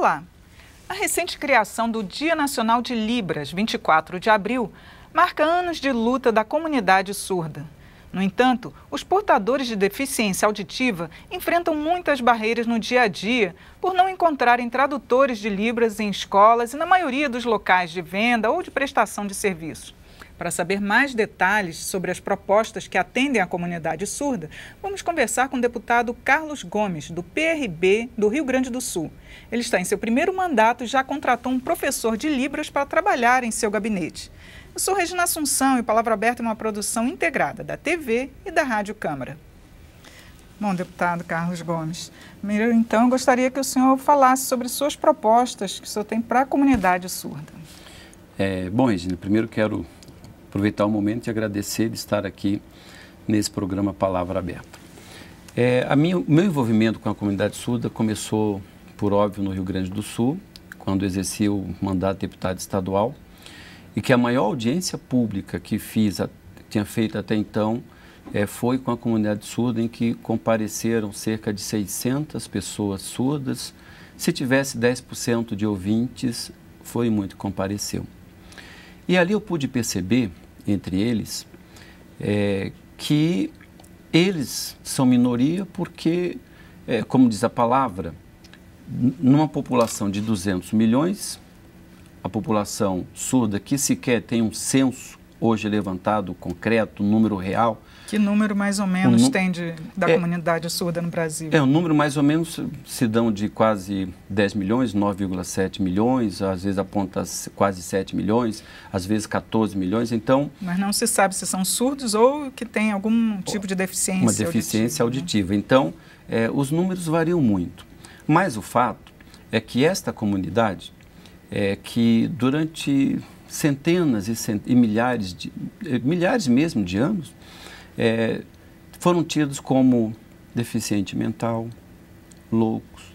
Olá! A recente criação do Dia Nacional de Libras, 24 de abril, marca anos de luta da comunidade surda. No entanto, os portadores de deficiência auditiva enfrentam muitas barreiras no dia a dia por não encontrarem tradutores de Libras em escolas e na maioria dos locais de venda ou de prestação de serviços. Para saber mais detalhes sobre as propostas que atendem a comunidade surda, vamos conversar com o deputado Carlos Gomes, do PRB do Rio Grande do Sul. Ele está em seu primeiro mandato e já contratou um professor de Libras para trabalhar em seu gabinete. Eu sou Regina Assunção e Palavra Aberta é uma produção integrada da TV e da Rádio Câmara. Bom, deputado Carlos Gomes, primeiro, então, eu gostaria que o senhor falasse sobre suas propostas que o senhor tem para a comunidade surda. Bom, Regina, primeiro quero aproveitar o momento e agradecer de estar aqui nesse programa Palavra Aberta. O meu envolvimento com a comunidade surda começou, por óbvio, no Rio Grande do Sul, quando exerci o mandato de deputado estadual, e que a maior audiência pública que tinha feito até então foi com a comunidade surda, em que compareceram cerca de 600 pessoas surdas. Se tivesse 10% de ouvintes, foi muito que compareceu. E ali eu pude perceber, entre eles, que eles são minoria porque, como diz a palavra, numa população de 200 milhões, a população surda que sequer tem um censo hoje levantado, concreto, um número real. Que número mais ou menos tem da comunidade surda no Brasil? Um número mais ou menos se dão de quase 10 milhões, 9,7 milhões, às vezes aponta quase 7 milhões, às vezes 14 milhões, então... Mas não se sabe se são surdos ou que têm algum tipo de deficiência auditiva. Uma deficiência auditiva. Né? Então, os números variam muito. Mas o fato é que esta comunidade, que durante centenas e milhares mesmo de anos, foram tidos como deficiente mental, loucos.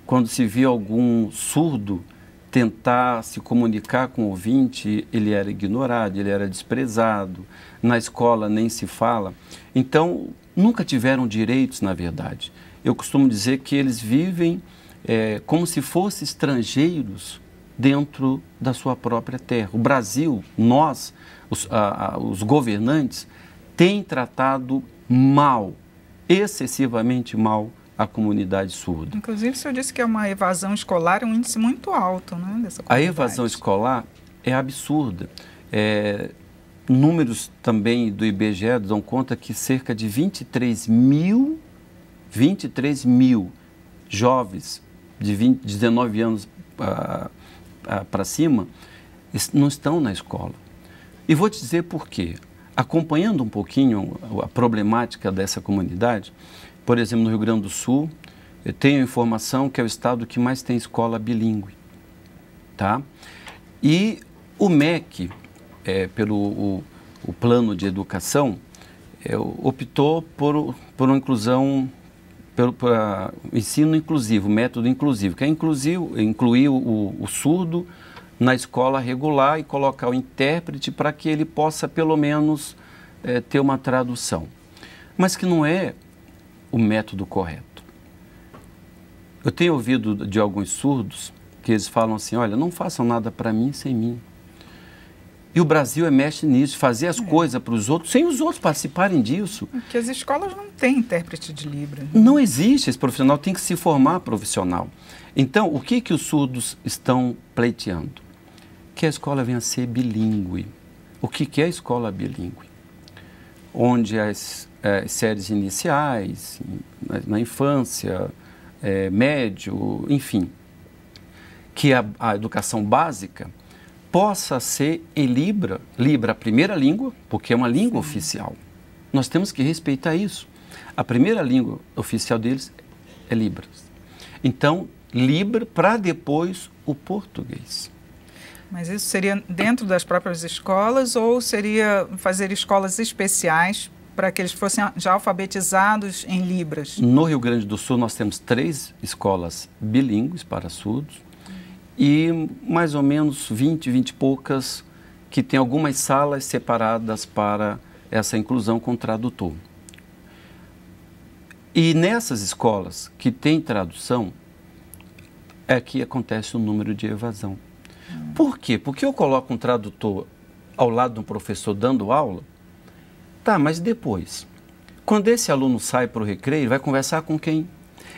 Quando se via algum surdo tentar se comunicar com o ouvinte, ele era ignorado, ele era desprezado, na escola nem se fala. Então, nunca tiveram direitos, na verdade. Eu costumo dizer que eles vivem como se fossem estrangeiros dentro da sua própria terra. O Brasil, nós, os governantes, têm tratado mal, excessivamente mal, a comunidade surda. Inclusive, o senhor disse que uma evasão escolar é um índice muito alto, né, dessa comunidade. A evasão escolar é absurda. Números também do IBGE dão conta que cerca de 23 mil jovens de 19 anos para cima não estão na escola. E vou te dizer por quê. Acompanhando um pouquinho a problemática dessa comunidade, por exemplo, no Rio Grande do Sul, eu tenho informação que é o estado que mais tem escola bilíngue. Tá? E o MEC, pelo o plano de educação, optou por uma inclusão, por ensino inclusivo, método inclusivo, que é incluir o surdo na escola regular e colocar o intérprete para que ele possa, pelo menos, ter uma tradução. Mas que não é o método correto. Eu tenho ouvido de alguns surdos que eles falam assim, olha, não façam nada para mim sem mim. E o Brasil mexe nisso, fazer as coisas para os outros, sem os outros participarem disso. Porque as escolas não têm intérprete de Libras. Não existe esse profissional, tem que se formar profissional. Então, o que os surdos estão pleiteando? Que a escola venha a ser bilíngue. O que é a escola bilíngue? Onde as séries iniciais, na infância, médio, enfim, que a educação básica possa ser em Libra a primeira língua, porque é uma língua oficial. Nós temos que respeitar isso. A primeira língua oficial deles é Libras. Então, Libra para depois o português. Mas isso seria dentro das próprias escolas ou seria fazer escolas especiais para que eles fossem já alfabetizados em Libras? No Rio Grande do Sul nós temos 3 escolas bilíngues para surdos e mais ou menos 20 e poucas que tem algumas salas separadas para essa inclusão com tradutor. E nessas escolas que tem tradução, é que acontece o número de evasão. Por quê? Porque eu coloco um tradutor ao lado de um professor dando aula, tá, mas depois, quando esse aluno sai para o recreio, ele vai conversar com quem?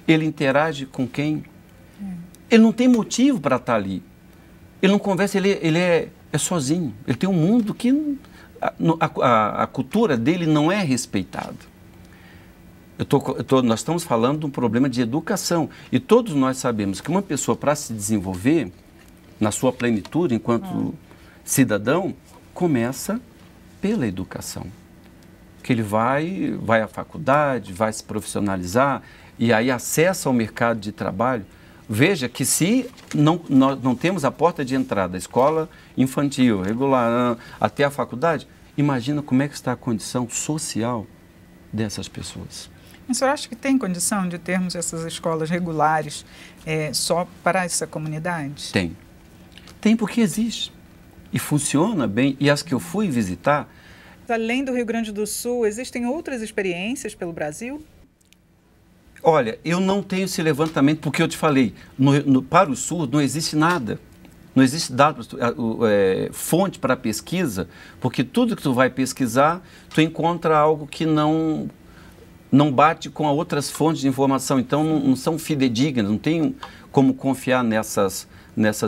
Ele interage com quem? Ele não tem motivo para estar ali. Ele não conversa, ele é sozinho. Ele tem um mundo que a cultura dele não é respeitada. Nós estamos falando de um problema de educação. E todos nós sabemos que uma pessoa, para se desenvolver na sua plenitude enquanto cidadão, começa pela educação. Que ele vai à faculdade, vai se profissionalizar e aí acessa ao mercado de trabalho. Veja que se nós não temos a porta de entrada, escola infantil, regular, até a faculdade, imagina como é que está a condição social dessas pessoas. Mas o senhor acha que tem condição de termos essas escolas regulares só para essa comunidade? Tem. Tem porque existe. E funciona bem. E as que eu fui visitar... Além do Rio Grande do Sul, existem outras experiências pelo Brasil? Olha, eu não tenho esse levantamento porque eu te falei, para o Sul não existe nada. Não existe dados, fonte para pesquisa, porque tudo que tu vai pesquisar, tu encontra algo que não bate com outras fontes de informação. Então, não são fidedignas, não tem como confiar nessas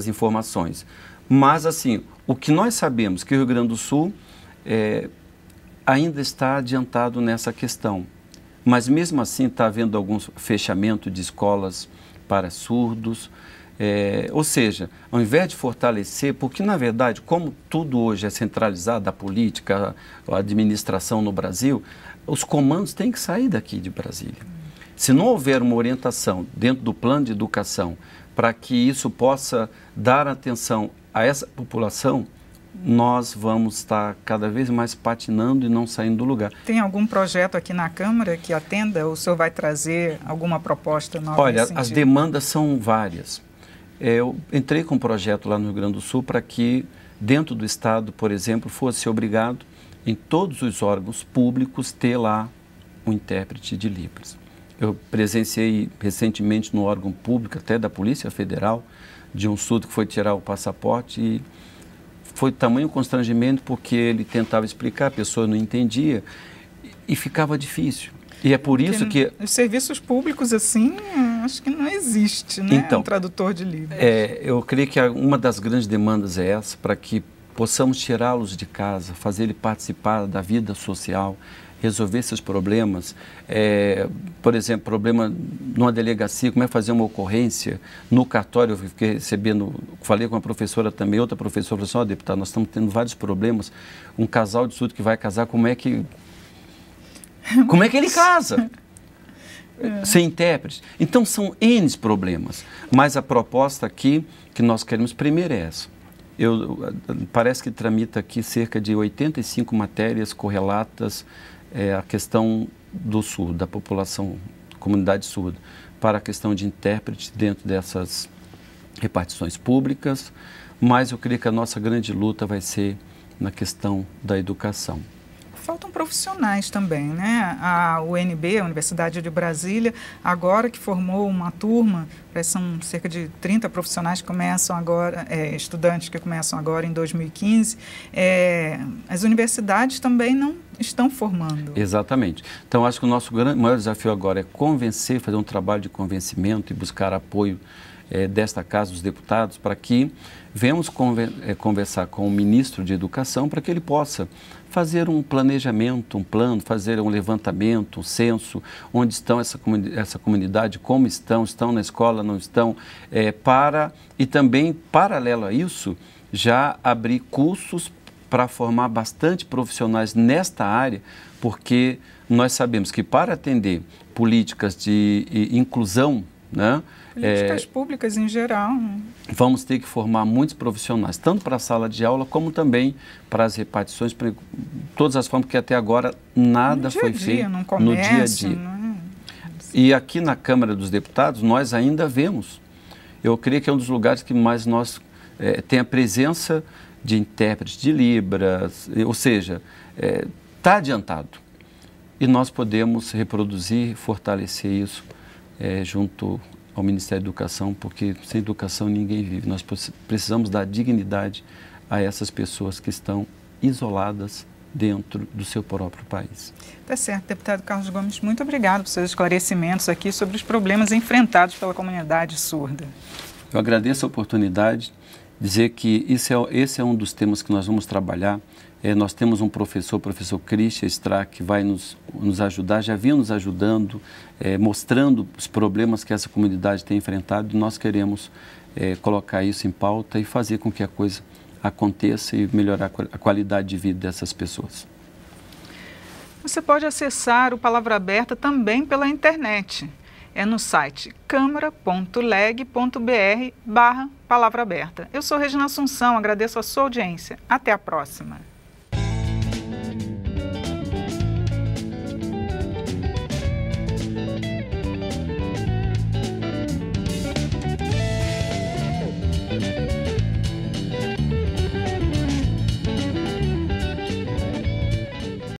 informações. Mas, assim, o que nós sabemos que o Rio Grande do Sul ainda está adiantado nessa questão. Mas, mesmo assim, está havendo alguns fechamentos de escolas para surdos. Ou seja, ao invés de fortalecer, porque, na verdade, como tudo hoje é centralizado, a política, a administração no Brasil, os comandos têm que sair daqui de Brasília. Se não houver uma orientação dentro do plano de educação para que isso possa dar atenção a essa população, nós vamos estar cada vez mais patinando e não saindo do lugar. Tem algum projeto aqui na Câmara que atenda? Ou o senhor vai trazer alguma proposta nova? Olha, as demandas são várias. Eu entrei com um projeto lá no Rio Grande do Sul para que, dentro do Estado, por exemplo, fosse obrigado em todos os órgãos públicos ter lá um intérprete de Libras. Eu presenciei recentemente no órgão público, até da Polícia Federal, de um surdo que foi tirar o passaporte e foi tamanho constrangimento porque ele tentava explicar, a pessoa não entendia e ficava difícil. E é por isso que... Os serviços públicos, assim, acho que não existe, né? Então, um tradutor de Libras. Eu creio que uma das grandes demandas é essa, para que possamos tirá-los de casa, fazer ele participar da vida social, resolver esses problemas. Por exemplo, problema numa delegacia, como é fazer uma ocorrência no cartório. Eu fiquei recebendo, falei com a professora também, outra professora falou assim: deputado, nós estamos tendo vários problemas. Um casal de surdo que vai casar, como é que ele casa? Sem intérprete. Então, são N problemas. Mas a proposta aqui que nós queremos primeiro é essa. Parece que tramita aqui cerca de 85 matérias correlatas à questão do surdo, da população, comunidade surda, para a questão de intérprete dentro dessas repartições públicas, mas eu creio que a nossa grande luta vai ser na questão da educação. Faltam profissionais também, né? A UNB, a Universidade de Brasília, agora que formou uma turma, são cerca de 30 profissionais que começam agora, estudantes que começam agora em 2015, as universidades também não estão formando. Exatamente. Então, acho que o nosso maior desafio agora é convencer, fazer um trabalho de convencimento e buscar apoio desta Casa dos Deputados para que venhamos conversar com o ministro de Educação para que ele possa fazer um planejamento, um plano, fazer um levantamento, um censo, onde estão essa comunidade, como estão na escola, não estão, e também, paralelo a isso, já abrir cursos para formar bastante profissionais nesta área, porque nós sabemos que para atender políticas de inclusão, né, políticas públicas em geral, vamos ter que formar muitos profissionais, tanto para a sala de aula, como também para as repartições, para todas as formas, porque até agora nada foi feito no dia a dia. E aqui na Câmara dos Deputados, nós ainda vemos, eu creio que é um dos lugares que mais nós tem a presença de intérpretes de Libras, ou seja, está adiantado. E nós podemos reproduzir, fortalecer isso junto ao Ministério da Educação, porque sem educação ninguém vive. Nós precisamos dar dignidade a essas pessoas que estão isoladas dentro do seu próprio país. Tá certo, deputado Carlos Gomes, muito obrigado por seus esclarecimentos aqui sobre os problemas enfrentados pela comunidade surda. Eu agradeço a oportunidade, dizer que esse é um dos temas que nós vamos trabalhar. Nós temos um professor, o professor Christian Strack, que vai nos ajudar, já vinha nos ajudando, mostrando os problemas que essa comunidade tem enfrentado, e nós queremos colocar isso em pauta e fazer com que a coisa aconteça e melhorar a qualidade de vida dessas pessoas. Você pode acessar o Palavra Aberta também pela internet. É no site câmara.leg.br/Palavra Aberta. Eu sou Regina Assunção, agradeço a sua audiência. Até a próxima.